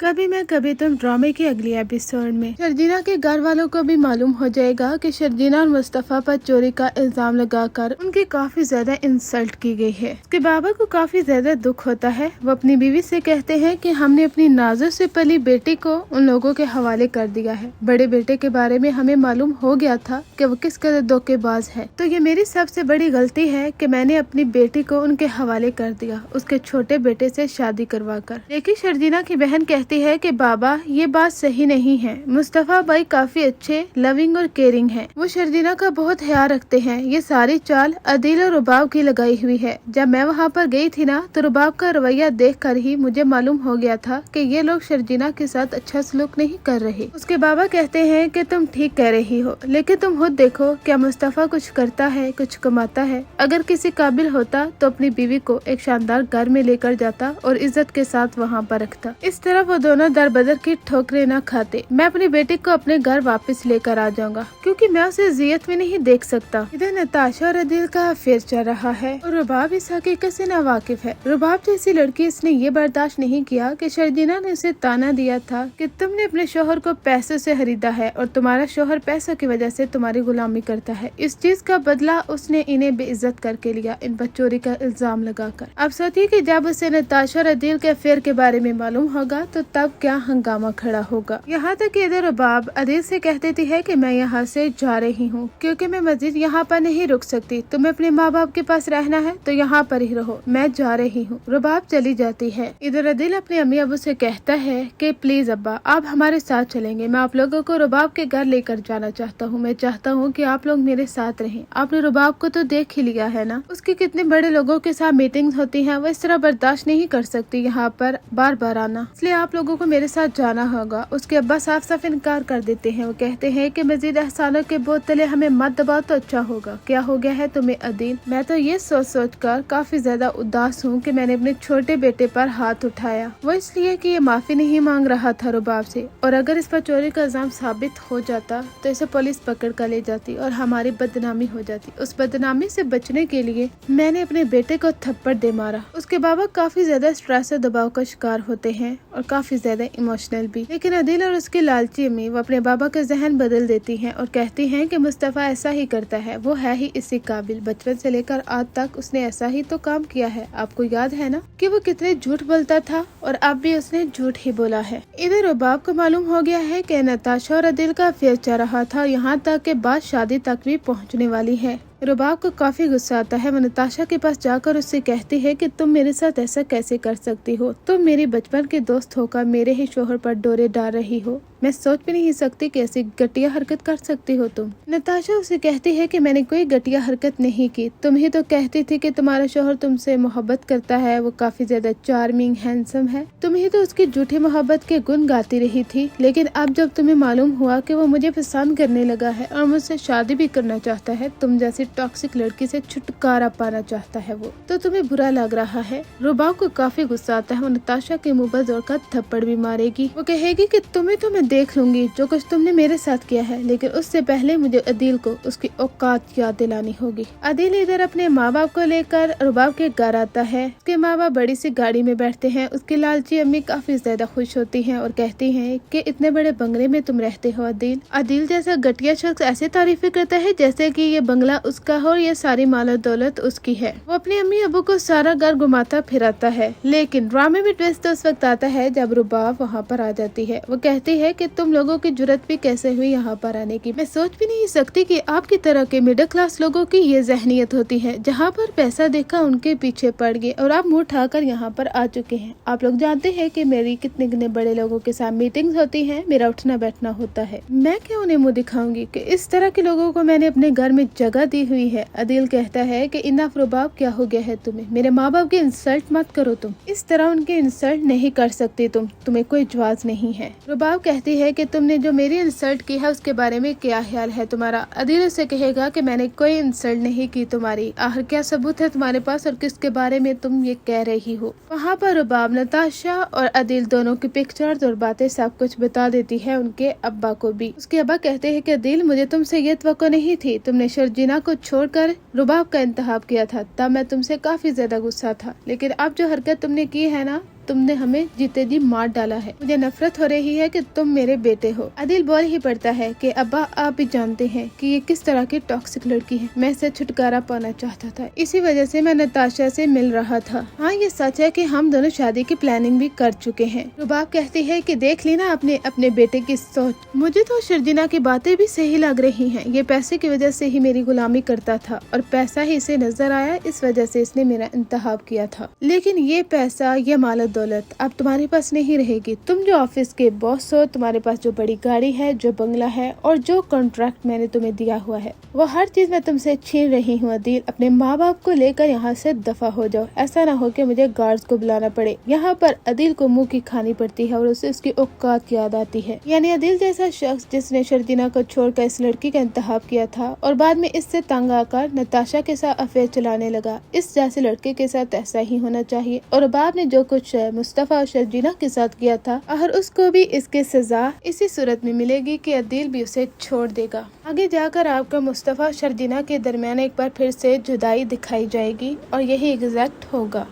कभी मैं कभी तुम ड्रामे के अगले एपिसोड में शर्जीना के घर वालों को भी मालूम हो जाएगा कि शर्जीना और मुस्तफा पर चोरी का इल्जाम लगाकर उनकी काफी ज्यादा इंसल्ट की गई है। उसके बाबा को काफी ज्यादा दुख होता है। वो अपनी बीवी से कहते हैं कि हमने अपनी नाजुक से पली बेटी को उन लोगों के हवाले कर दिया है। बड़े बेटे के बारे में हमें मालूम हो गया था कि वो किस कदर धोखेबाज है, तो ये मेरी सबसे बड़ी गलती है कि मैंने अपनी बेटी को उनके हवाले कर दिया, उसके छोटे बेटे से शादी करवा कर। लेकिन शर्जीना की बहन कहती है कि बाबा ये बात सही नहीं है। मुस्तफा भाई काफी अच्छे, लविंग और केयरिंग हैं। वो शर्जीना का बहुत ख्याल रखते हैं। ये सारी चाल अदील और रुबाब की लगाई हुई है। जब मैं वहाँ पर गई थी ना, तो रुबाब का रवैया देखकर ही मुझे मालूम हो गया था कि ये लोग शर्जीना के साथ अच्छा सलूक नहीं कर रहे। उसके बाबा कहते हैं कि तुम ठीक कह रही हो, लेकिन तुम खुद देखो, क्या मुस्तफा कुछ करता है, कुछ कमाता है? अगर किसी काबिल होता तो अपनी बीवी को एक शानदार घर में लेकर जाता और इज्जत के साथ वहाँ पर रखता। इस तरह वो दोनों दर बदर की ठोकरें न खाते। मैं अपनी बेटी को अपने घर वापस लेकर आ जाऊंगा, क्योंकि मैं उसे जियत में नहीं देख सकता। इधर नताशा और अदील का अफेयर चल रहा है और रुबाब इस हकीकत से नावाकिफ है। रुबाब जैसी लड़की, इसने ये बर्दाश्त नहीं किया कि शर्जीना ने उसे ताना दिया था कि तुमने अपने शोहर को पैसों से खरीदा है और तुम्हारा शोहर पैसों की वजह से तुम्हारी गुलामी करता है। इस चीज का बदला उसने इन्हें बेइज्जत करके लिया, इन पर चोरी का इल्जाम लगाकर। अब सोचिए कि जब उसे नताशा और अदील के अफेयर के बारे में मालूम होगा तो तब क्या हंगामा खड़ा होगा। यहाँ तक कि इधर रुबाब अदील से कह देती है कि मैं यहाँ से जा रही हूँ, क्योंकि मैं मजीद यहाँ पर नहीं रुक सकती। तुम्हें अपने माँ बाप के पास रहना है तो यहाँ पर ही रहो, मैं जा रही हूँ। रुबाब चली जाती है। इधर अदील अपने अम्मी अबू से कहता है कि प्लीज अब्बा, आप हमारे साथ चलेंगे। मैं आप लोगों को रुबाब के घर लेकर जाना चाहता हूँ। मैं चाहता हूँ कि आप लोग मेरे साथ रहें। आपने रुबाब को तो देख ही लिया है ना, उसकी कितने बड़े लोगों के साथ मीटिंग्स होती हैं। वो इस तरह बर्दाश्त नहीं कर सकती यहाँ पर बार बार आना, इसलिए आप लोगों को मेरे साथ जाना होगा। उसके अब्बा साफ साफ इनकार कर देते हैं। वो कहते हैं कि मजीद एहसानों के बोझ तले हमें मत दबाओ तो अच्छा होगा। क्या हो गया है तुम्हें अदील? मैं तो ये सोच कर काफी ज्यादा उदास हूँ कि मैंने अपने छोटे बेटे पर हाथ उठाया, वो इसलिए कि ये माफी नहीं मांग रहा था रुबाब से, और अगर इस पर चोरी का इल्जाम साबित हो जाता तो इसे पुलिस पकड़ कर ले जाती और हमारी बदनामी हो जाती। उस बदनामी से बचने के लिए मैंने अपने बेटे को थप्पड़ दे मारा। उसके बाबा काफी ज्यादा स्ट्रेस और दबाव का शिकार होते हैं और काफी ज्यादा इमोशनल भी। लेकिन अदील और उसकी लालची अम्मी वो अपने बाबा का जहन बदल देती हैं और कहती हैं कि मुस्तफा ऐसा ही करता है, वो है ही इसी काबिल। बचपन से लेकर आज तक उसने ऐसा ही तो काम किया है। आपको याद है ना कि वो कितने झूठ बोलता था, और अब भी उसने झूठ ही बोला है। इधर रुबाब को मालूम हो गया है कि नताशा और अदील का अफेयर चल रहा था, यहाँ तक के बात शादी तक भी पहुँचने वाली है। रुबाब को काफी गुस्सा आता है। वो नताशा के पास जाकर उससे कहती है कि तुम मेरे साथ ऐसा कैसे कर सकती हो? तुम मेरी बचपन के दोस्त होकर मेरे ही शोहर पर डोरे डाल रही हो। मैं सोच भी नहीं सकती कि ऐसी घटिया हरकत कर सकती हो तुम। नताशा उसे कहती है कि मैंने कोई घटिया हरकत नहीं की। तुम ही तो कहती थी कि तुम्हारा शोहर तुमसे मोहब्बत करता है, वो काफी ज्यादा चार्मिंग हैंडसम है। तुम ही तो उसकी झूठी मोहब्बत के गुण गाती रही थी। लेकिन अब जब तुम्हें मालूम हुआ कि वो मुझे पसंद करने लगा है और मुझसे शादी भी करना चाहता है, तुम जैसी टॉक्सिक लड़की से छुटकारा पाना चाहता है वो, तो तुम्हें बुरा लग रहा है। रुबाब को काफी गुस्सा आता है। वो नताशा के मुंह पर जोर का थप्पड़ भी मारेगी। वो कहेगी कि तुम्हें तो मैं देख लूंगी जो कुछ तुमने मेरे साथ किया है, लेकिन उससे पहले मुझे अदील को उसकी औकात याद दिलानी होगी। अदील इधर अपने माँ बाप को लेकर रुबाब के घर आता है। उसके माँ बाप बड़ी सी गाड़ी में बैठते हैं। उसकी लालची अम्मी काफी ज्यादा खुश होती हैं और कहती हैं कि इतने बड़े बंगले में तुम रहते हो अदील। अदील जैसा घटिया शख्स ऐसे तारीफें करता है जैसे कि ये बंगला उसका हो और ये सारी मालो दौलत उसकी है। वो अपनी अम्मी अबू को सारा घर घुमाता फिराता है। लेकिन ड्रामे में ट्विस्ट तो उस वक्त आता है जब रुबाब वहाँ पर आ जाती है। वो कहती है कि तुम लोगों की जुर्रत भी कैसे हुई यहाँ पर आने की? मैं सोच भी नहीं सकती कि आपकी तरह के मिडिल क्लास लोगों की ये जहनियत होती है, जहाँ पर पैसा देखा उनके पीछे पड़ गए और आप मुँह उठाकर यहाँ पर आ चुके हैं। आप लोग जानते हैं कि मेरी कितने बड़े लोगों के साथ मीटिंग्स होती हैं, मेरा उठना बैठना होता है। मैं क्यों उन्हें मुँह दिखाऊंगी कि इस तरह के लोगों को मैंने अपने घर में जगह दी हुई है। अदील कहता है कि इनफ रुबाब, क्या हो गया है तुम्हें? मेरे माँ बाप की इंसल्ट मत करो। तुम इस तरह उनके इंसल्ट नहीं कर सकती। तुम्हें कोई जवाब नहीं है। रुबाब कहती है कि तुमने जो मेरी इंसल्ट की है उसके बारे में क्या ख्याल है तुम्हारा? अदील उसे कहेगा कि मैंने कोई इंसल्ट नहीं की तुम्हारी, आखिर क्या सबूत है तुम्हारे पास और किसके बारे में तुम ये कह रही हो? वहाँ पर रुबाब नताशा और अदील दोनों की पिक्चर्स और बातें सब कुछ बता देती है उनके अब्बा को भी। उसके अब्बा कहते हैं कि अदील, मुझे तुमसे ये तवक्को नहीं थी। तुमने शर्जीना को छोड़कर रुबाब का इंतखाब किया था, तब मैं तुमसे काफी ज्यादा गुस्सा था। लेकिन अब जो हरकत तुमने की है ना, तुमने हमें जीते जी मार डाला है। मुझे नफरत हो रही है कि तुम मेरे बेटे हो। आदिल बोल ही पड़ता है कि अब्बा आप भी जानते हैं कि ये किस तरह की टॉक्सिक लड़की है। मैं इससे छुटकारा पाना चाहता था, इसी वजह से मैं नताशा से मिल रहा था। हाँ ये सच है कि हम दोनों शादी की प्लानिंग भी कर चुके हैं। रुबाब कहती है कि देख ली ना अपने बेटे की सोच। मुझे तो शर्जीना की बातें भी सही लग रही हैं। ये पैसे की वजह से ही मेरी गुलामी करता था और पैसा ही इसे नजर आया, इस वजह से इसने मेरा इंतखाब किया था। लेकिन ये पैसा, ये माल दौलत अब तुम्हारे पास नहीं रहेगी। तुम जो ऑफिस के बॉस हो, तुम्हारे पास जो बड़ी गाड़ी है, जो बंगला है और जो कॉन्ट्रैक्ट मैंने तुम्हें दिया हुआ है, वो हर चीज मैं तुमसे छीन रही हूँ। अदील अपने माँ बाप को लेकर यहाँ से दफा हो जाओ। ऐसा ना हो कि मुझे गार्ड्स को बुलाना पड़े। यहाँ पर अदील को मुंह की खानी पड़ती है और उसे उसकी औकात याद आती है। यानी अदील जैसा शख्स जिसने शर्जीना को छोड़कर इस लड़की का इंतखाब किया था और बाद में इससे तंग आकर नताशा के साथ अफेयर चलाने लगा, इस जैसे लड़के के साथ ऐसा ही होना चाहिए। और बाद ने जो कुछ मुस्तफा और शर्जीना के साथ किया था, और उसको भी इसकी सजा इसी सूरत में मिलेगी कि अदील भी उसे छोड़ देगा। आगे जाकर आपका मुस्तफा और शर्जीना के दरमियान एक बार फिर से जुदाई दिखाई जाएगी और यही एग्जैक्ट होगा।